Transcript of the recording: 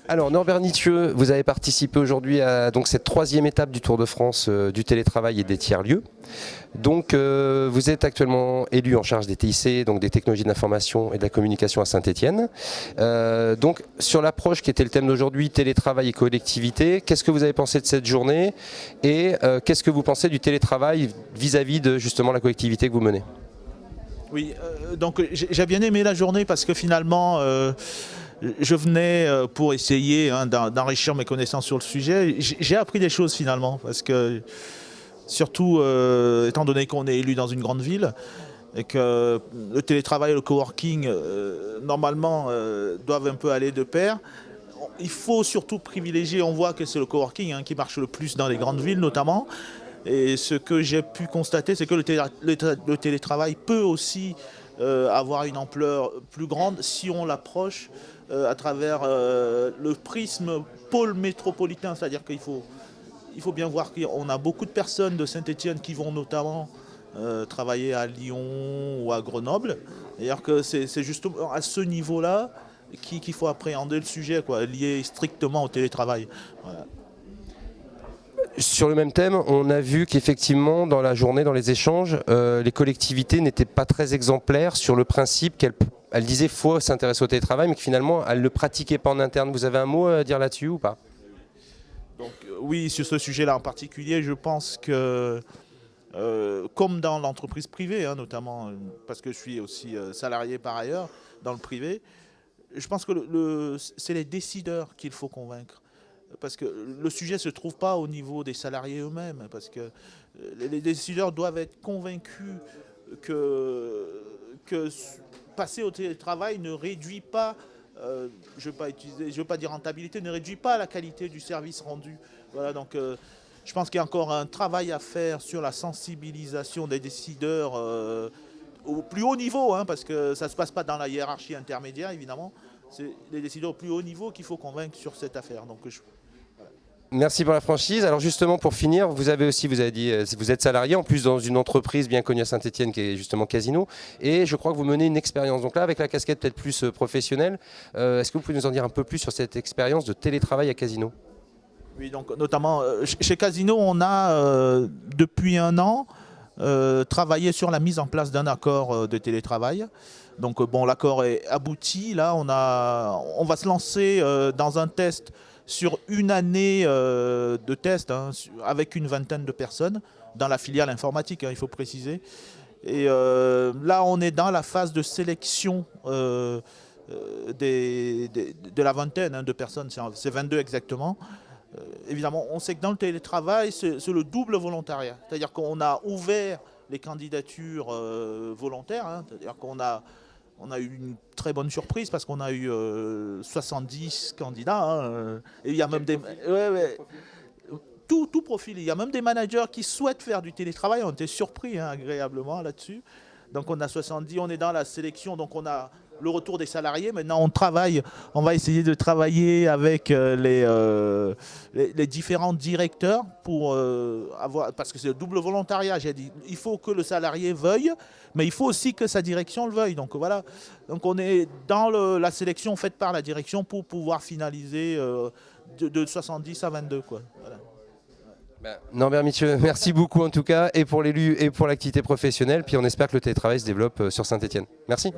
Alors Norbert Nitscheux, vous avez participé aujourd'hui à donc, cette troisième étape du Tour de France du télétravail et des tiers-lieux. Donc vous êtes actuellement élu en charge des TIC, donc des technologies de l'information et de la communication à Saint-Étienne. Donc sur l'approche qui était le thème d'aujourd'hui, télétravail et collectivité, qu'est-ce que vous avez pensé de cette journée et qu'est-ce que vous pensez du télétravail vis-à-vis de justement la collectivité que vous menez? Oui, donc j'ai bien aimé la journée parce que finalement je venais pour essayer d'enrichir mes connaissances sur le sujet. J'ai appris des choses finalement, parce que surtout étant donné qu'on est élu dans une grande ville et que le télétravail et le coworking normalement doivent un peu aller de pair. Il faut surtout privilégier, on voit que c'est le coworking qui marche le plus dans les grandes villes notamment. Et ce que j'ai pu constater, c'est que le télétravail peut aussi avoir une ampleur plus grande si on l'approche à travers le prisme pôle métropolitain. C'est-à-dire qu'il faut bien voir qu'on a beaucoup de personnes de Saint-Étienne qui vont notamment travailler à Lyon ou à Grenoble. C'est-à-dire que c'est justement à ce niveau-là qu'il faut appréhender le sujet, quoi, lié strictement au télétravail. Voilà. Sur le même thème, on a vu qu'effectivement dans la journée, dans les échanges, les collectivités n'étaient pas très exemplaires sur le principe qu'elles disaient qu'il faut s'intéresser au télétravail, mais que finalement elles ne le pratiquaient pas en interne. Vous avez un mot à dire là-dessus ou pas? Donc, oui, sur ce sujet-là en particulier, je pense que, comme dans l'entreprise privée, notamment parce que je suis aussi salarié par ailleurs dans le privé, je pense que c'est les décideurs qu'il faut convaincre. Parce que le sujet ne se trouve pas au niveau des salariés eux-mêmes, parce que les décideurs doivent être convaincus que passer au télétravail ne réduit pas, je ne veux pas dire rentabilité, ne réduit pas la qualité du service rendu. Voilà, donc je pense qu'il y a encore un travail à faire sur la sensibilisation des décideurs au plus haut niveau, parce que ça ne se passe pas dans la hiérarchie intermédiaire, évidemment. C'est les décideurs au plus haut niveau qu'il faut convaincre sur cette affaire. Donc, Merci pour la franchise. Alors justement pour finir, vous avez dit, vous êtes salarié en plus dans une entreprise bien connue à Saint-Étienne qui est justement Casino, et je crois que vous menez une expérience. Donc là avec la casquette peut-être plus professionnelle, est-ce que vous pouvez nous en dire un peu plus sur cette expérience de télétravail à Casino? Oui, donc notamment chez Casino, on a depuis un an travaillé sur la mise en place d'un accord de télétravail. Donc bon, l'accord est abouti. Là, on va se lancer dans un test sur une année de test avec une vingtaine de personnes dans la filiale informatique, il faut préciser. Et là, on est dans la phase de sélection de la vingtaine de personnes, c'est 22 exactement. Évidemment, on sait que dans le télétravail, c'est le double volontariat. C'est-à-dire qu'on a ouvert les candidatures volontaires, c'est-à-dire qu'on a eu une très bonne surprise parce qu'on a eu 70 candidats. Et il y a même des... Tout profil. Il y a même des managers qui souhaitent faire du télétravail. On était surpris agréablement là-dessus. Donc on a 70, on est dans la sélection. Donc on a le retour des salariés. Maintenant on va essayer de travailler avec les différents directeurs pour avoir, parce que c'est le double volontariat. J'ai dit, il faut que le salarié veuille, mais il faut aussi que sa direction le veuille. Donc voilà. Donc on est dans la sélection faite par la direction pour pouvoir finaliser de 70 à 22, quoi. Voilà. Norbert Nitscheux, merci beaucoup en tout cas, et pour l'élu et pour l'activité professionnelle. Puis on espère que le télétravail se développe sur Saint-Étienne. Merci.